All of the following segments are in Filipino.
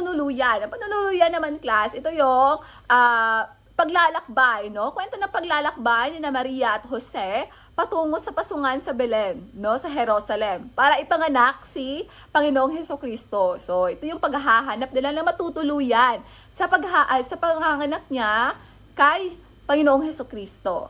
panunuluyan. Ang panunuluyan naman, class, ito yung paglalakbay, no? Kwento ng paglalakbay ni na Maria at Jose patungo sa pasungan sa Belen, no? Sa Jerusalem, para ipanganak si Panginoong Hesukristo. So, ito yung paghahanap nila na matutuluyan sa panganganak niya kay Panginoong Hesukristo.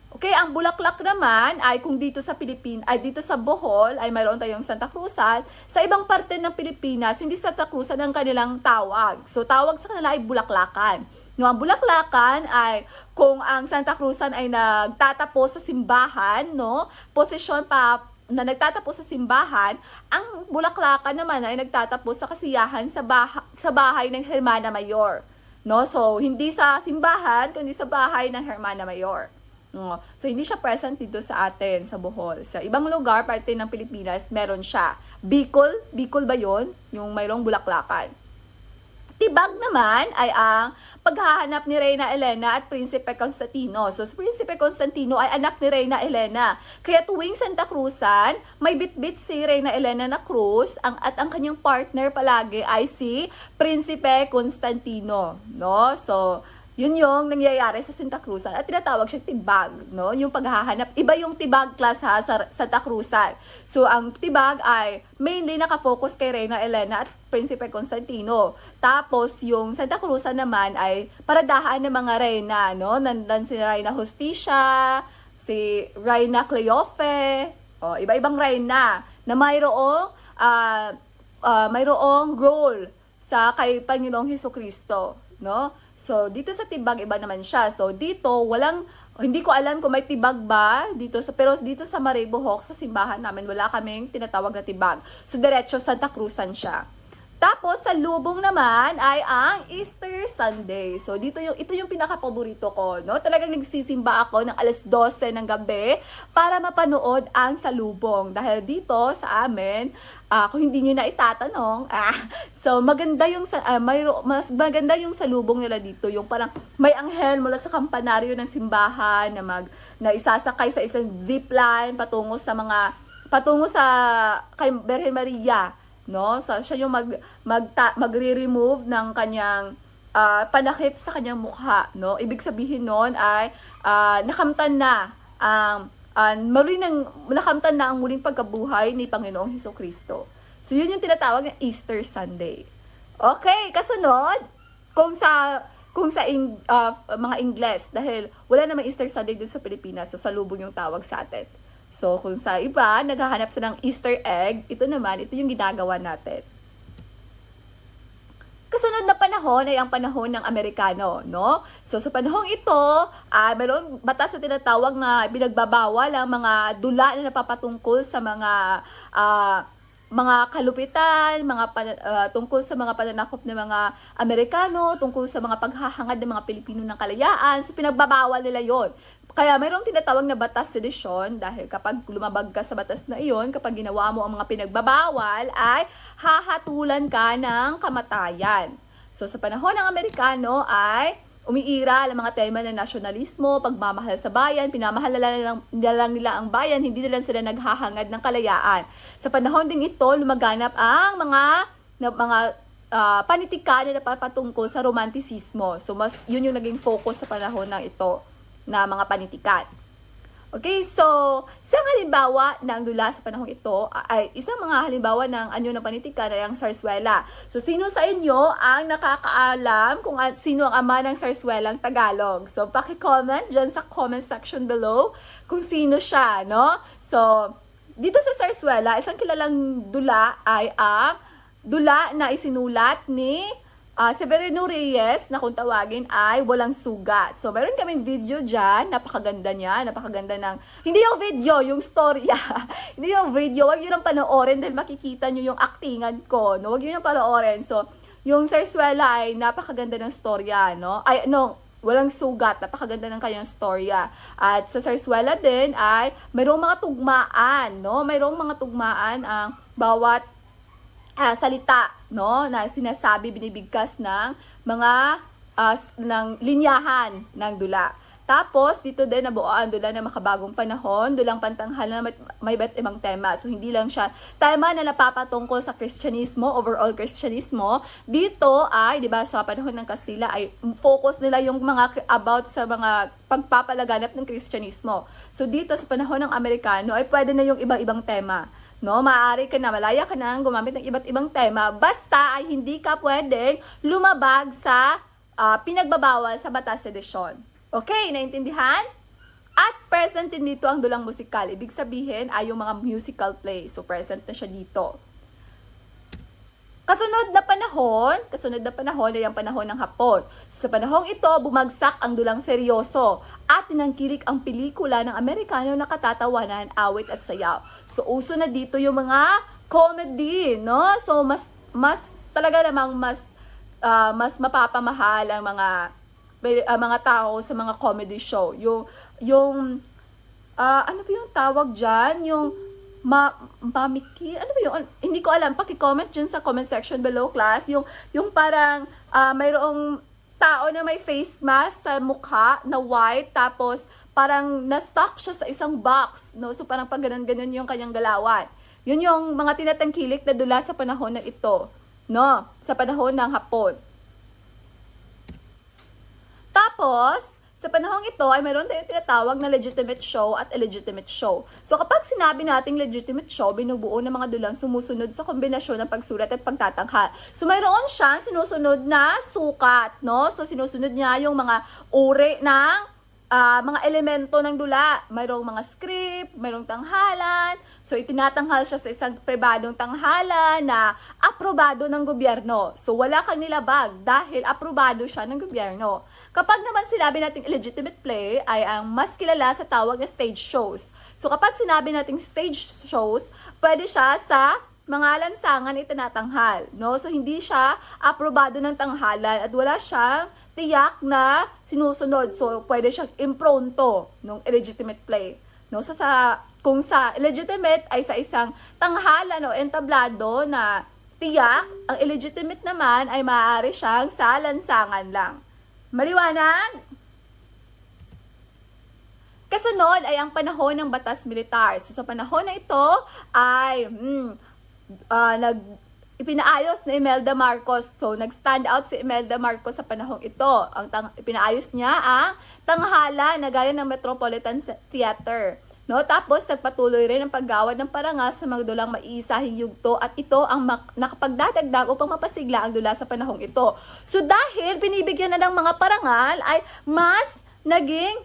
Okay, ang Bulaklak naman ay kung dito sa dito sa Bohol ay mayroon tayong Santa Cruzan, sa ibang parte ng Pilipinas hindi Santa Cruzan ang kanilang tawag. So tawag sa kanila ay Bulaklakan. No, ang Bulaklakan ay kung ang Santa Cruzan ay nagtatapos sa simbahan, no, posisyon pa na nagtatapos sa simbahan, ang Bulaklakan naman ay nagtatapos sa kasiyahan sa bahay ng Hermana Mayor. No, so hindi sa simbahan kundi sa bahay ng Hermana Mayor. No. So, hindi siya present dito sa atin, sa Bohol. Sa ibang lugar, parte ng Pilipinas, meron siya. Bicol ba yon? Yung mayroong Bulaklakan. Tibag naman ay ang paghahanap ni Reyna Elena at Prinsipe Constantino. So, si Prinsipe Constantino ay anak ni Reyna Elena. Kaya tuwing Santa Cruzan, may bitbit si Reyna Elena na krus at ang kanyang partner palagi ay si Prinsipe Constantino. No? So, yun yung nangyayari sa Santa Cruzan at tinatawag siyang tibag, no? Yung paghahanap, iba yung tibag class ha sa Santa Cruzan. So ang tibag ay mainly nakafocus kay Reyna Elena at Prinsipe Constantino. Tapos yung Santa Cruzan naman ay paradahan ng mga reyna, no? Nandan si Reyna Justicia, si Reyna Cleofe, iba-ibang reyna na mayroong role sa kay Panginoong Hesukristo, no? So, dito sa tibag, iba naman siya. So, dito, hindi ko alam kung may tibag ba dito pero dito sa Maribohok, sa simbahan namin, wala kaming tinatawag na tibag. So, diretso Santa Cruzan siya. Tapos, sa lubong naman ay ang Easter Sunday. So, ito yung pinaka-paborito ko, no? Talagang nagsisimba ako ng alas 12 ng gabi para mapanood ang salubong. Dahil dito sa amin, kung hindi nyo na itatanong, so maganda yung mas maganda yung salubong nila dito. Yung parang may anghel mula sa kampanaryo ng simbahan na isasakay sa isang zipline patungo sa kay Birhen Maria. No? So, siya yung magre-remove ng kanyang panakip sa kanyang mukha, no? Ibig sabihin noon ay nakamtan na ang muling pagkabuhay ni Panginoong Hesukristo. So, yun yung tinatawag na Easter Sunday. Okay, kasunod, kung sa mga Ingles, dahil wala namang Easter Sunday dun sa Pilipinas, so salubong yung tawag sa atin. So, kung sa iba, naghahanap sila ng Easter egg, ito yung ginagawa natin. Kasunod na panahon ay ang panahon ng Amerikano, no? So, sa panahong ito, mayroong batas na tinatawag na binagbabawal ang mga dula na napapatungkol sa mga kalupitan, tungkol sa mga pananakop ng mga Amerikano, tungkol sa mga paghahangad ng mga Pilipino ng kalayaan. So, pinagbabawal nila yon. Kaya mayroong tinatawag na batas sedisyon dahil kapag lumabag ka sa batas na iyon, kapag ginawa mo ang mga pinagbabawal, ay hahatulan ka ng kamatayan. So, sa panahon ng Amerikano ay umiira ang mga tema ng nasyonalismo, pagmamahal sa bayan, pinamahal na lang nila ang bayan, hindi na lang sila naghahangad ng kalayaan. Sa panahon ding ito, lumaganap ang mga panitikan na napapatungkol sa romanticismo. So, yun yung naging focus sa panahon ng ito na mga panitikan. Okay, so isang halimbawa ng dula sa panahong ito ay isang mga halimbawa ng anyo ng panitikan ay ang Zarzuela. So sino sa inyo ang nakakaalam kung sino ang ama ng Zarzuelang Tagalog? So paki-comment dyan sa comment section below kung sino siya, no? So dito sa Zarzuela, isang kilalang dula ay ang dula na isinulat ni Severino Reyes na kung tawagin ay Walang Sugat. So, meron kaming video dyan. Napakaganda niya. Napakaganda ng... Hindi yung video, yung storya. Hindi yung video. Huwag nyo nang panoorin dahil makikita nyo yung actingan ko. No? Huwag nyo nang panoorin. So, yung Zarzuela ay napakaganda ng storya. No? Walang Sugat. Napakaganda ng kanyang storya. At sa Zarzuela din ay mayroong mga tugmaan. No? Mayroong mga tugmaan ang bawat salita, no, na sinasabi, binibigkas ng mga ng linyahan ng dula. Tapos, dito din nabuoan dula na makabagong panahon, dulang pantanghal na may iba't ibang tema. So, hindi lang siya tema na napapatungkol sa Kristyanismo, overall Kristyanismo. Dito ay, di ba, sa panahon ng Kastila ay focus nila yung mga about sa mga pagpapalaganap ng Kristyanismo. So, dito sa panahon ng Amerikano ay pwede na yung iba-ibang tema. No, maaari ka na, malaya ka na gumamit ng iba't ibang tema, basta ay hindi ka pwedeng lumabag sa pinagbabawal sa batas sedisyon. Okay, naintindihan? At present din dito ang dulang musikal. Ibig sabihin ay yung mga musical play. So, present na siya dito. Kasunod na panahon ay ang panahon ng Hapon. So, sa panahong ito, bumagsak ang dulang seryoso at tinangkilik ang pelikula ng Amerikano na katatawanan, awit at sayaw. So, uso na dito yung mga comedy, no? So, mas talaga namang mas mapapamahal ang mga tao sa mga comedy show. Yung ano ba yung tawag dyan? Yung mamiki, ano ba yun? Hindi ko alam. Paki-comment dyan sa comment section below, class. Yung parang mayroong tao na may face mask sa mukha na white, tapos parang na-stuck siya sa isang box, no? So parang pag ganun-ganun yung kanyang galawan. Yun yung mga tinatangkilik na dula sa panahon na ito, no? Sa panahon ng Hapon. Tapos, sa panahong ito ay mayroon tayong tinatawag na legitimate show at illegitimate show. So kapag sinabi nating legitimate show, binubuo ng mga dulang sumusunod sa kombinasyon ng pagsulat at pagtatanghal. So mayroon siyang sinusunod na sukat, no? So sinusunod niya yung mga uri ng mga elemento ng dula. Mayroong mga script, mayroong tanghalan. So, itinatanghal siya sa isang pribadong tanghalan na aprobado ng gobyerno. So, wala kang nilabag dahil aprobado siya ng gobyerno. Kapag naman sinabi nating illegitimate play, ay ang mas kilala sa tawag na stage shows. So, kapag sinabi nating stage shows, pwede siya sa mga lansangan itinatanghal, no? So, hindi siya aprobado ng tanghalan at wala siyang tiyak na sinusunod. So, pwede siyang impronto ng illegitimate play, no? So, kung sa illegitimate ay sa isang tanghalan o entablado na tiyak, ang illegitimate naman ay maaari siyang sa lansangan lang. Maliwanag? Kasunod ay ang panahon ng batas militar. So, sa panahon na ito ay ipinaayos ni Imelda Marcos. So, nag-stand out si Imelda Marcos sa panahong ito. Ipinaayos niya ang tanghala na gaya ng Metropolitan Theater. No? Tapos, nagpatuloy rin ang paggawad ng parangal sa mga dulang maiisahing yugto at ito ang nakapagdadagdag upang mapasigla ang dula sa panahong ito. So, dahil binibigyan na ng mga parangal, ay mas naging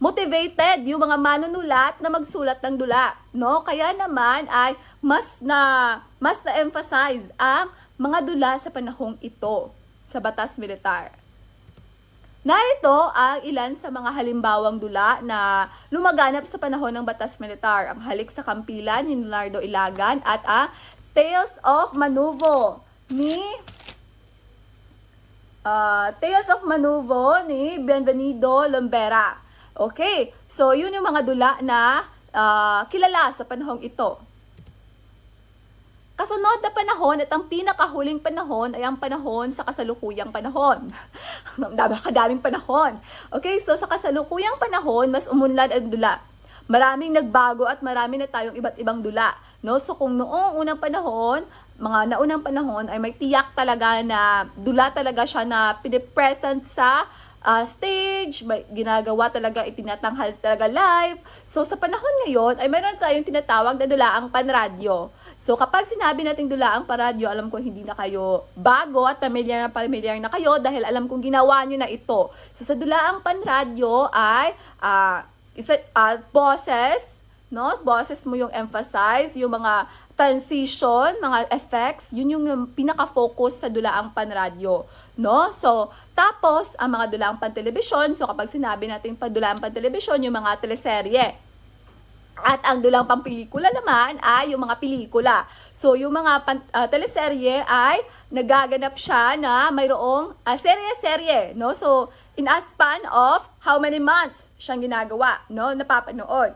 motivated yung mga manunulat na magsulat ng dula, no? Kaya naman ay mas na-emphasize ang mga dula sa panahong ito sa batas militar. Narito ang ilan sa mga halimbawang dula na lumaganap sa panahon ng batas militar. Ang Halik sa Kampilan ni Leonardo Ilagan at ang Tales of Manuvo ni Bienvenido Lombera. Okay, so yun yung mga dula na kilala sa panahong ito. Kasunod na panahon at ang pinakahuling panahon ay ang panahon sa kasalukuyang panahon. Kadaming panahon. Okay, so sa kasalukuyang panahon, mas umunlad ang dula. Maraming nagbago at marami na tayong iba't ibang dula. No? So kung noong unang panahon, mga naunang panahon ay may tiyak talaga na dula talaga siya na pinipresent sa stage, may ginagawa talaga, itinatanghal talaga live. So, sa panahon ngayon, ay mayroon tayong tinatawag na dulaang panradyo. So, kapag sinabi natin dulaang panradyo, alam ko hindi na kayo bago at pamilyar na kayo dahil alam kong ginawa nyo na ito. So, sa dulaang panradyo ay boses, no? Boses mo yung emphasize, yung mga transition, mga effects, yun yung pinaka-focus sa dulaang panradyo, no? So, tapos, ang mga dulaang pantelebisyon, so kapag sinabi natin dulaang pantelebisyon, yung mga teleserye. At ang dulang pampelikula naman ay yung mga pelikula. So, yung mga teleserye ay nagaganap siya na mayroong serye-serye, no? So, in a span of how many months siyang ginagawa, no? Napapanood.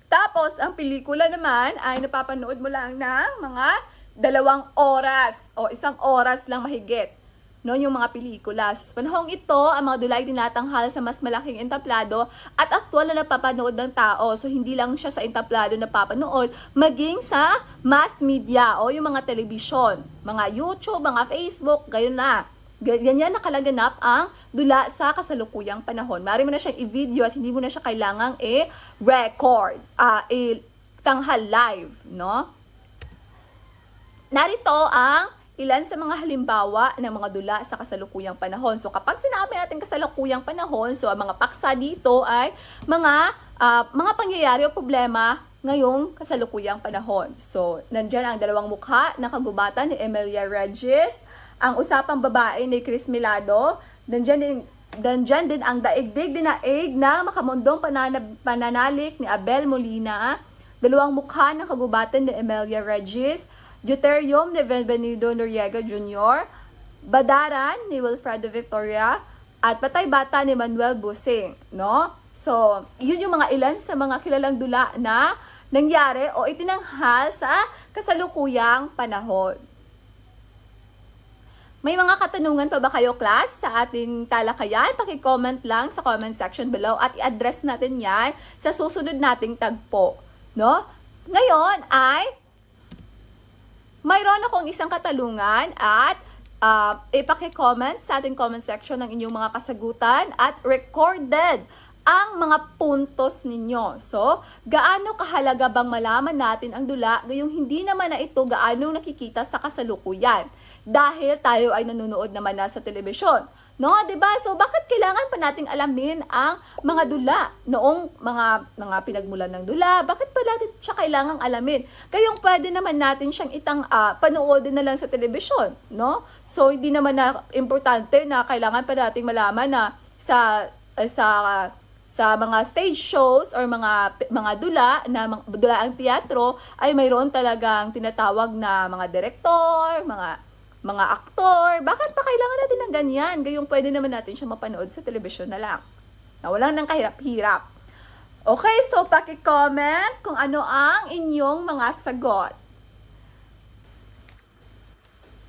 Tapos, ang pelikula naman ay napapanood mo lang ng mga 2 oras o 1 oras lang mahigit. no, yung mga pelikula. Sa panahong ito, ang mga dula ay tinatanghal sa mas malaking entablado at aktwal na napapanood ng tao. So, hindi lang siya sa entablado na napapanood, maging sa mass media o yung mga telebisyon, mga YouTube, mga Facebook, gayon na. Ganyan nakalaganap ang dula sa kasalukuyang panahon. Maaari mo na siyang i-video at hindi mo na siya kailangang i-record, tanghal live, no? Narito ang ilan sa mga halimbawa ng mga dula sa kasalukuyang panahon. So kapag sinabi natin kasalukuyang panahon, so ang mga paksa dito ay mga pangyayari o problema ngayong kasalukuyang panahon. So nandyan ang dalawang mukha na kagubatan ni Emilia Regis, ang usapang babae ni Chris Milado, nandyan din ang daigdig dinaig na makamundong pananalik ni Abel Molina, dalawang mukha ng kagubatan ni Emilia Regis, Deuterium ni Benvenido Noriega Jr., Badaran ni Wilfredo Victoria, at Patay Bata ni Manuel Busing, no? So, yun yung mga ilan sa mga kilalang dula na nangyari o itinanghal sa kasalukuyang panahon. May mga katanungan pa ba kayo, class, sa ating talakayan? Paki-comment lang sa comment section below at i-address natin yan sa susunod nating tagpo, no? Ngayon ay mayroon akong isang katanungan at ipaki-comment sa ating comment section ng inyong mga kasagutan at recorded ang mga puntos ninyo. So, gaano kahalaga bang malaman natin ang dula gayong hindi naman na ito gaano nakikita sa kasalukuyan dahil tayo ay nanonood naman na sa telebisyon. No, 'di ba? So bakit kailangan pa nating alamin ang mga dula noong mga pinagmulan ng dula? Bakit pa natin siya kailangang alamin? Kayong pwede naman natin siyang panoodin na lang sa telebisyon, no? So hindi naman na importante na kailangan pa nating malaman na sa mga stage shows or mga dula na dula ang teatro ay mayroon talagang tinatawag na mga direktor, mga aktor. Bakit pa kailangan natin ng ganyan? Gayong pwede naman natin siya mapanood sa telebisyon na lang. Na walang nang kahirap-hirap. Okay, so paki-comment kung ano ang inyong mga sagot.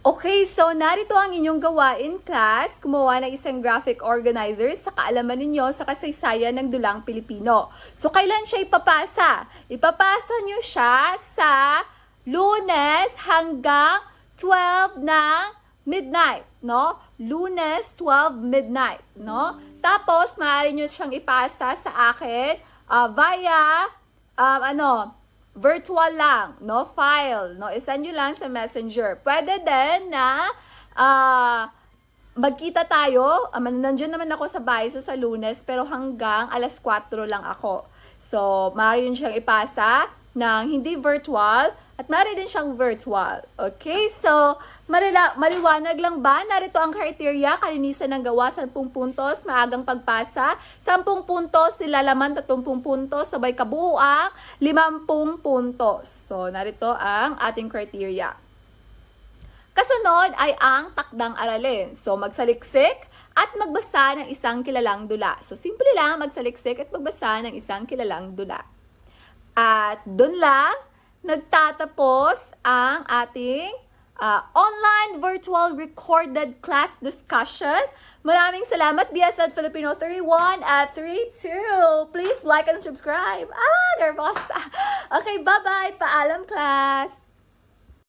Okay, so narito ang inyong gawain, class. Gumawa ng isang graphic organizer sa kaalaman ninyo sa kasaysayan ng dulang Pilipino. So, kailan siya ipapasa? Ipapasa nyo siya sa Lunes hanggang 12 ng midnight, no? Lunes, 12 midnight, no? Tapos, maaari nyo siyang ipasa sa akin via, virtual lang, no? File, no? I-send nyo lang sa Messenger. Pwede din na magkita tayo. Nandiyan naman ako sa bahay sa Lunes, pero hanggang alas 4 lang ako. So, maaari nyo siyang ipasa ng hindi virtual at maaari din siyang virtual. Okay? So, maliwanag lang ba? Narito ang criteria, kalinisan ng gawa, 10 puntos, maagang pagpasa, 10 puntos, silalaman, 30 puntos, sabay kabuuang, 50 puntos. So, narito ang ating criteria. Kasunod ay ang takdang aralin. So, magsaliksik at magbasa ng isang kilalang dula. So, simple lang, magsaliksik at magbasa ng isang kilalang dula. At doon lang, nagtatapos ang ating online virtual recorded class discussion. Maraming salamat, BSED Filipino 31 at 32. Please like and subscribe. Nervous. Okay, bye-bye. Paalam, class.